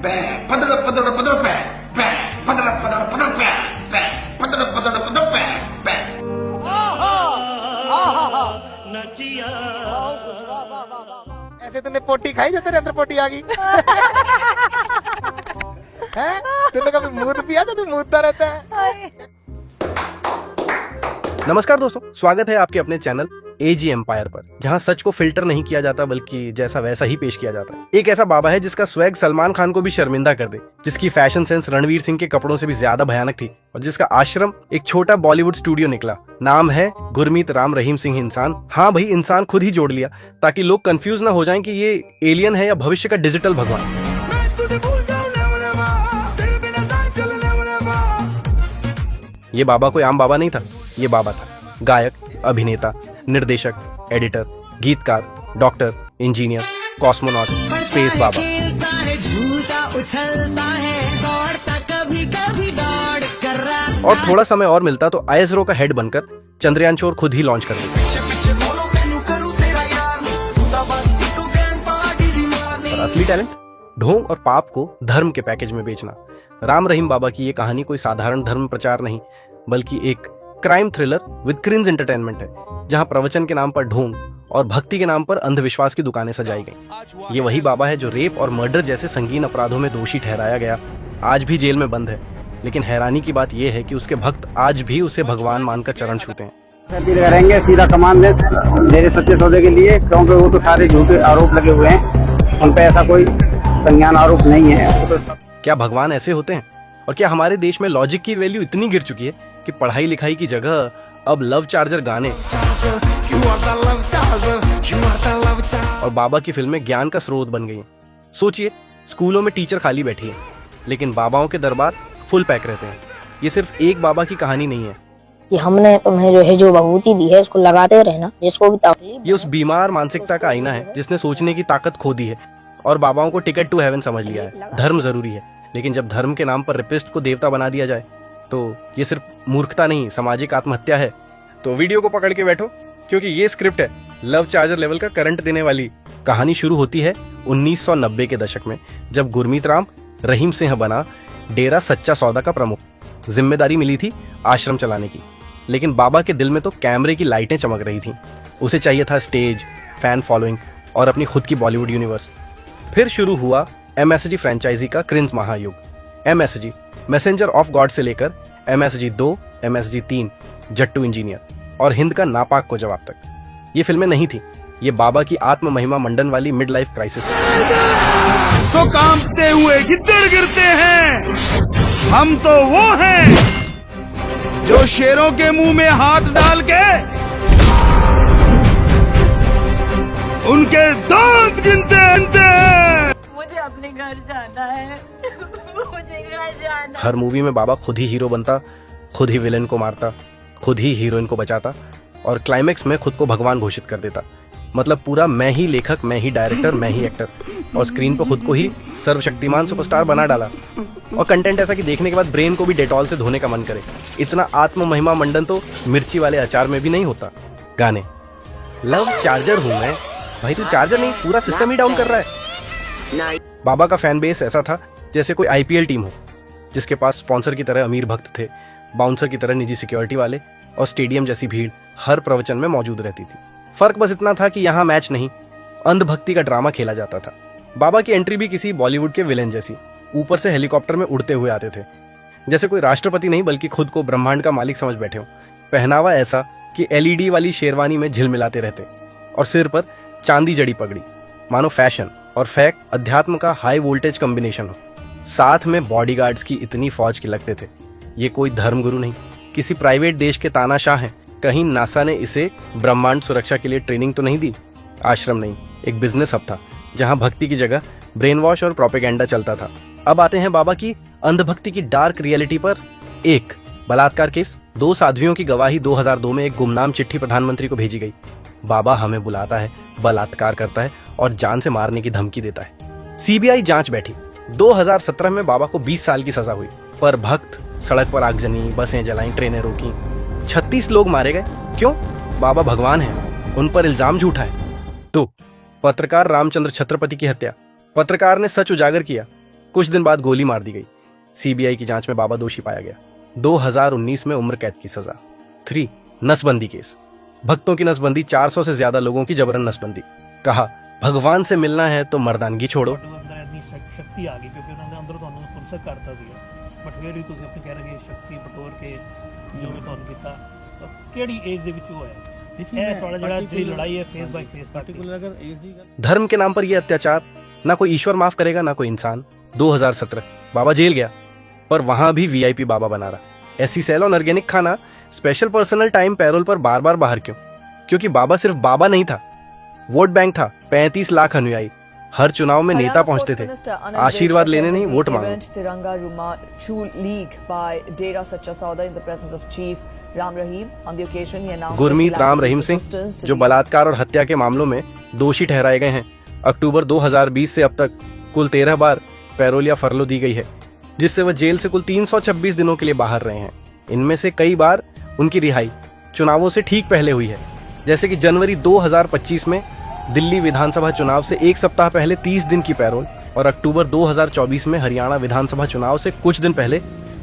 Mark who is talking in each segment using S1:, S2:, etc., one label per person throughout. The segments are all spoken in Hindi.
S1: ऐसे तूने पोटी खाई जो तेरे अंदर पोटी आ गई हैं? तूने कभी मूत पिया जो तू मूतता रहता है?
S2: नमस्कार दोस्तों, स्वागत है आपके अपने चैनल एजी एम्पायर पर, जहां सच को फिल्टर नहीं किया जाता बल्कि जैसा वैसा ही पेश किया जाता है। एक ऐसा बाबा है जिसका स्वैग सलमान खान को भी शर्मिंदा कर दे, जिसकी फैशन सेंस रणवीर सिंह के कपड़ों से भी ज्यादा भयानक थी और जिसका आश्रम एक छोटा बॉलीवुड स्टूडियो निकला। नाम है गुरमीत राम रहीम सिंह इंसान। हाँ भाई, इंसान खुद ही जोड़ लिया ताकि लोग कंफ्यूज ना हो जाएं कि ये एलियन है या भविष्य का डिजिटल भगवान। ये बाबा कोई आम बाबा नहीं था, ये बाबा था गायक, अभिनेता, निर्देशक, एडिटर, गीतकार, डॉक्टर, इंजीनियर, कॉस्मोनॉट, स्पेस बाबा। और थोड़ा समय और मिलता तो आईएसआरओ का हेड बनकर चंद्रयान चोर खुद ही लॉन्च कर देता। और असली टैलेंट ढोंग और पाप को धर्म के पैकेज में बेचना। राम रहीम बाबा की ये कहानी कोई साधारण धर्म प्रचार नहीं, बल्कि एक crime thriller with cringe entertainment है, जहां प्रवचन के नाम पर ढोंग और भक्ति के नाम पर अंधविश्वास की दुकानें सजाई गई। ये वही बाबा है जो रेप और मर्डर जैसे संगीन अपराधों में दोषी ठहराया गया, आज भी जेल में बंद है। लेकिन हैरानी की बात यह है कि उसके भक्त आज भी उसे भगवान मानकर चरण छूते हैं।
S3: करेंगे सीधा कमान दे मेरे सच्चे सौदे के लिए, क्योंकि वो तो सारे झूठे आरोप लगे हुए हैं, उन पे ऐसा कोई संज्ञान आरोप नहीं है।
S2: क्या भगवान ऐसे होते हैं? और क्या हमारे देश में लॉजिक की वैल्यू इतनी गिर चुकी है कि पढ़ाई लिखाई की जगह अब लव चार्जर गाने और बाबा की फिल्में ज्ञान का स्रोत बन गई हैं? सोचिए, स्कूलों में टीचर खाली बैठी है, लेकिन बाबाओं के दरबार फुल पैक रहते हैं। ये सिर्फ एक बाबा की कहानी नहीं है
S4: कि हमने तुम्हें जो भभूति दी है इसको लगाते रहना, जिसको भी तकलीफ।
S2: ये उस बीमार मानसिकता का आईना है जिसने सोचने की ताकत खो दी है और बाबाओं को टिकट टू हेवन समझ लिया है। धर्म जरूरी है, लेकिन जब धर्म के नाम पर रेपिस्ट को देवता बना दिया जाए तो ये सिर्फ मूर्खता नहीं, सामाजिक आत्महत्या है। तो वीडियो को पकड़ के बैठो, क्योंकि ये स्क्रिप्ट है लव चार्जर लेवल का करंट देने वाली। कहानी शुरू होती है 1990 के दशक में, जब गुरमीत राम रहीम सिंह बना डेरा सच्चा सौदा का प्रमुख। जिम्मेदारी मिली थी आश्रम चलाने की, लेकिन बाबा के दिल में तो कैमरे की लाइटें चमक रही थी। उसे चाहिए था स्टेज, फैन फॉलोइंग और अपनी खुद की बॉलीवुड यूनिवर्स। फिर शुरू हुआ एमएसजी फ्रेंचाइजी का क्रिंज महायुग। एमएसजी मैसेंजर ऑफ गॉड से लेकर एमएसजी 2, एमएसजी 3, जट्टू इंजीनियर और हिंद का नापाक को जवाब तक। ये फिल्में नहीं थी, ये बाबा की आत्म महिमा मंडन वाली मिड लाइफ क्राइसिस।
S5: तो कांपते हुए गिद्दड़ गिरते हैं, हम तो वो हैं जो शेरों के मुंह में हाथ डाल के उनके दांत गिनते हैं।
S6: मुझे अपने घर जाना है, मुझे घर जाना।
S2: हर मूवी में बाबा खुद ही हीरो बनता, खुद ही विलेन को मारता, खुद ही हीरोइन को बचाता और क्लाइमेक्स में खुद को भगवान घोषित कर देता। मतलब पूरा मैं ही लेखक, मैं ही डायरेक्टर, मैं ही एक्टर, और स्क्रीन पर खुद को ही सर्वशक्तिमान सुपरस्टार बना डाला। और कंटेंट ऐसा कि देखने के बाद ब्रेन को भी डेटॉल से धोने का मन करे। इतना आत्म महिमा मंडन तो मिर्ची वाले अचार में भी नहीं होता। गाने लव चार्जर हूं मैं, भाई तू चार्जर नहीं, पूरा सिस्टम ही डाउन कर रहा है। बाबा का फैन बेस ऐसा था जैसे कोई आईपीएल टीम हो, जिसके पास स्पॉन्सर की तरह अमीर भक्त थे, बाउंसर की तरह निजी सिक्योरिटी वाले और स्टेडियम जैसी भीड़ हर प्रवचन में मौजूद रहती थी। फर्क बस इतना था कि यहाँ मैच नहीं, अंधभक्ति का ड्रामा खेला जाता था। बाबा की एंट्री भी किसी बॉलीवुड के विलेन जैसी, ऊपर से हेलीकॉप्टर में उड़ते हुए आते थे, जैसे कोई राष्ट्रपति नहीं बल्कि खुद को ब्रह्मांड का मालिक समझ बैठे हो। पहनावा ऐसा कि एलईडी वाली शेरवानी में झिलमिलाते रहते और सिर पर चांदी जड़ी पगड़ी, मानो फैशन और फैक अध्यात्म का हाई वोल्टेज कॉम्बिनेशन हो। साथ में बॉडीगार्ड्स की इतनी फौज के लगते थे। ये कोई धर्मगुरु नहीं, किसी प्राइवेट देश के तानाशाह हैं। कहीं नासा ने इसे ब्रह्मांड सुरक्षा के लिए ट्रेनिंग तो नहीं दी। आश्रम नहीं, एक बिजनेस हब था जहां भक्ति की जगह ब्रेन वॉश और प्रोपेगेंडा चलता था। अब आते हैं बाबा की अंधभक्ति की डार्क रियलिटी पर। एक बलात्कार केस, 2 साध्वियों की गवाही 2002 में एक गुमनाम चिट्ठी प्रधानमंत्री को भेजी गई। बाबा हमें बुलाता है, बलात्कार करता है और जान से मारने की धमकी देता है। सीबीआई जांच बैठी। 2017 में बाबा को 20 साल की सजा हुई, पर भक्त सड़क पर आगजनी, बसें जलाई, ट्रेनें रोकी, 36 लोग मारे गए। क्यों? बाबा भगवान है, उन पर इल्जाम झूठा है। तो पत्रकार रामचंद्र छत्रपति की हत्या, पत्रकार ने सच उजागर किया, कुछ दिन बाद गोली मार दी गई। सीबीआई की जांच में बाबा दोषी पाया गया। 2019 में उम्र कैद की सजा। 3 नसबंदी केस। भक्तों की नसबंदी, 400 से ज्यादा लोगों की जबरन नसबंदी। कहा भगवान से मिलना है तो मर्दानगी छोड़ो।
S7: शक्ति आ गई क्योंकि उन्होंने अंदर ਤੁਹਾਨੂੰ ਪੁਰਸਤ ਕਰਤਾ ਸੀਗਾ, ਬਟ ਫਿਰ ਵੀ ਤੁਸੀਂ ਆਪਣੀ ਕਹਿ ਰਹੇ ਸ਼ਕਤੀ ਬਟੋਰ ਕੇ ਜੋ ਵੀ ਤੁਹਾਨੂੰ ਕੀਤਾ, ਕਿਹੜੀ ਏਜ ਦੇ ਵਿੱਚ ਹੋਇਆ? ਇਹ ਤੁਹਾਡਾ ਜਿਹੜੀ ਲੜਾਈ ਹੈ फेस बाय फेस पार्टिकुलर अगर एज दी
S2: धर्म के नाम पर यह अत्याचार ना कोई ईश्वर माफ करेगा ना कोई इंसान। 2017 बाबा जेल गया, पर वहां भी वीआईपी बाबा बना रहा। एसी सेल और ऑर्गेनिक खाना, स्पेशल पर्सनल टाइम पैरोल पर बार बार बाहर क्यों? क्योंकि बाबा सिर्फ बाबा नहीं था, वोट बैंक था। 35 लाख अनुयायी, हर चुनाव में नेता पहुंचते थे, आशीर्वाद लेने नहीं वोट मांगने।
S8: तिरंगा Rumachu League by Dera Sacha Sauda in the presence of Chief Ram Rahim. On the occasion, he announced
S2: Gurmeet Ram Rahim Singh, जो बलात्कार और हत्या के मामलों में दोषी ठहराए गए हैं, अक्टूबर 2020 से अब तक कुल 13 बार पैरोल या फरलो दी गई है, जिससे वह जेल से कुल 326 दिनों के लिए बाहर रहे हैं। इनमें से कई बार उनकी रिहाई चुनावों से ठीक पहले हुई है, जैसे कि जनवरी 2025 में दिल्ली विधानसभा चुनाव से एक सप्ताह पहले 30 दिन की पैरोल, और अक्टूबर 2024 में हरियाणा विधानसभा चुनाव से कुछ दिन पहले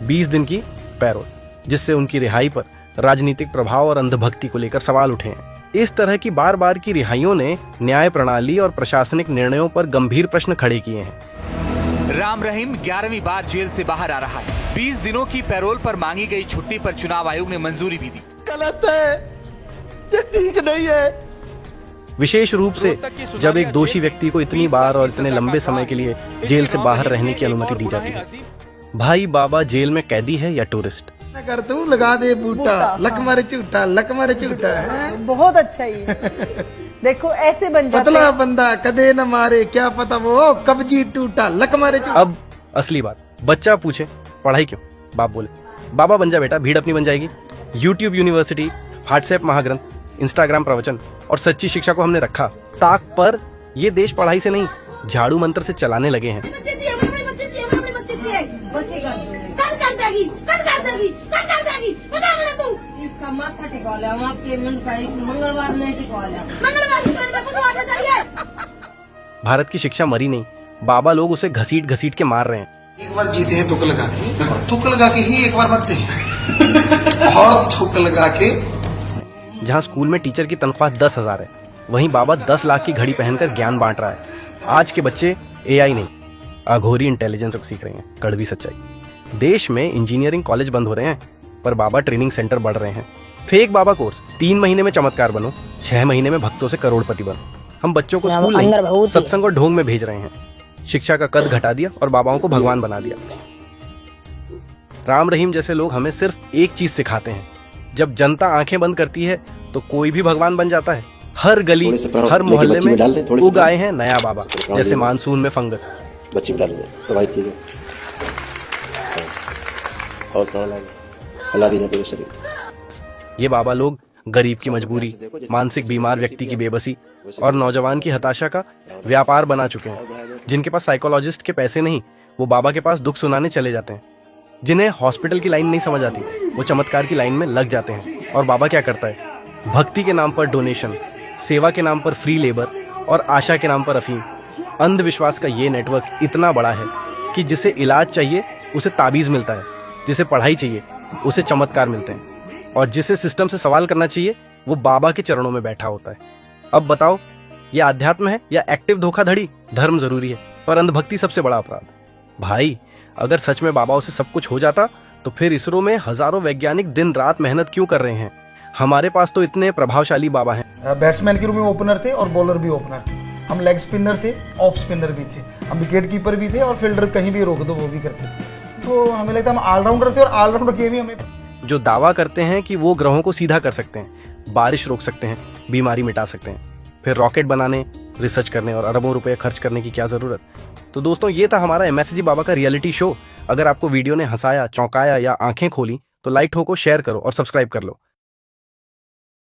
S2: 20 दिन की पैरोल, जिससे उनकी रिहाई पर राजनीतिक प्रभाव और अंधभक्ति को लेकर सवाल उठे हैं। इस तरह की बार बार की रिहाइयों ने न्याय प्रणाली और प्रशासनिक निर्णयों पर गंभीर प्रश्न खड़े किए हैं।
S9: राम रहीम 11वीं बार जेल से बाहर आ रहा है। 20 दिनों की पैरोल पर मांगी गई छुट्टी पर चुनाव आयोग ने मंजूरी भी दी।
S5: गलत है, ये ठीक नहीं है।
S2: विशेष रूप से जब एक दोषी व्यक्ति को इतनी बार और इतने लंबे समय के लिए जेल से बाहर रहने की अनुमति दी जाती है। भाई बाबा जेल में कैदी है या टूरिस्ट?
S1: कर तू लगा दे बूटा, लक मारे झूठा, लक मारे झूठा।
S6: बहुत अच्छा ही देखो ऐसे बन जाते
S1: पतला बंदा कदे न मारे, क्या पता वो कब्जी टूटा, लक मारे झूठा।
S2: अब असली बात, बच्चा पूछे पढ़ाई क्यों? बाप बोले बाबा बन जा बेटा, भीड़ अपनी बन जाएगी। यूट्यूब यूनिवर्सिटी, व्हाट्सएप महाग्रंथ, इंस्टाग्राम प्रवचन और सच्ची शिक्षा को हमने रखा ताक पर। ये देश पढ़ाई से नहीं, झाड़ू मंत्र से चलाने लगे हैं। भारत की शिक्षा मरी नहीं, बाबा लोग उसे घसीट घसीट के मार रहे हैं।
S10: एक बार जीते हैं तुक लगा के ही एक बार मरते हैं और तुक लगा के।
S2: जहाँ स्कूल में टीचर की तनख्वाह 10,000 है, वहीं बाबा 10 लाख की घड़ी पहनकर ज्ञान बांट रहा है। आज के बच्चे एआई नहीं, अघोरी इंटेलिजेंस को सीख रहे हैं। कड़वी सच्चाई, देश में इंजीनियरिंग कॉलेज बंद हो रहे हैं, पर बाबा ट्रेनिंग सेंटर बढ़ रहे हैं। फेक बाबा कोर्स, 3 महीने में चमत्कार बनो, 6 महीने में भक्तों से करोड़पति बनो। हम बच्चों को स्कूल नहीं, सत्संग और ढोंग में भेज रहे हैं। शिक्षा का कद घटा दिया और बाबाओं को भगवान बना दिया। राम रहीम जैसे लोग हमें सिर्फ एक चीज सिखाते हैं, जब जनता आंखें बंद करती है तो कोई भी भगवान बन जाता है। हर गली, हर मोहल्ले में उग आए हैं नया बाबा, जैसे मानसून में फंगस।
S11: बच्ची डाल दे, प्रभावित ठीक है और अल्लाह दी शरीर।
S2: ये बाबा लोग गरीब की मजबूरी, मानसिक बीमार व्यक्ति की बेबसी और नौजवान की हताशा का व्यापार बना चुके हैं। जिनके पास साइकोलॉजिस्ट के पैसे नहीं, वो बाबा के पास दुख सुनाने चले जाते हैं। जिन्हें हॉस्पिटल की लाइन नहीं समझ आती, वो चमत्कार की लाइन में लग जाते हैं। और बाबा क्या करता है? भक्ति के नाम पर डोनेशन, सेवा के नाम पर फ्री लेबर और आशा के नाम पर अफीम। अंधविश्वास का ये नेटवर्क इतना बड़ा है कि जिसे इलाज चाहिए उसे ताबीज मिलता है, जिसे पढ़ाई चाहिए उसे चमत्कार मिलते हैं, और जिसे सिस्टम से सवाल करना चाहिए वो बाबा के चरणों में बैठा होता है। अब बताओ, ये आध्यात्म है या एक्टिव धोखाधड़ी? धर्म जरूरी है, पर अंधभक्ति सबसे बड़ा अपराध। भाई, अगर सच में बाबाओं से सब कुछ हो जाता तो फिर इसरो में हजारों वैज्ञानिक दिन रात मेहनत क्यों कर रहे हैं? हमारे पास तो इतने प्रभावशाली बाबा हैं।
S1: बैट्समैन के रूप में ओपनर थे और बॉलर भी ओपनर थे। हम लेग स्पिनर थे, ऑफ स्पिनर भी थे, हम विकेट कीपर भी थे और फील्डर कहीं भी रोक दो वो भी करते थे। तो हमें लगता है हम ऑलराउंडर थे और ऑलराउंडर के भी हमें
S2: जो दावा करते हैं कि वो ग्रहों को सीधा कर सकते हैं, बारिश रोक सकते हैं, बीमारी मिटा सकते हैं, फिर रॉकेट बनाने, रिसर्च करने और अरबों रुपए खर्च करने की क्या जरूरत? तो दोस्तों, ये था हमारा एमएसजी बाबा का रियलिटी शो। अगर आपको वीडियो ने हंसाया, चौंकाया या आंखें खोली तो लाइक ठोको, शेयर करो और सब्सक्राइब कर लो।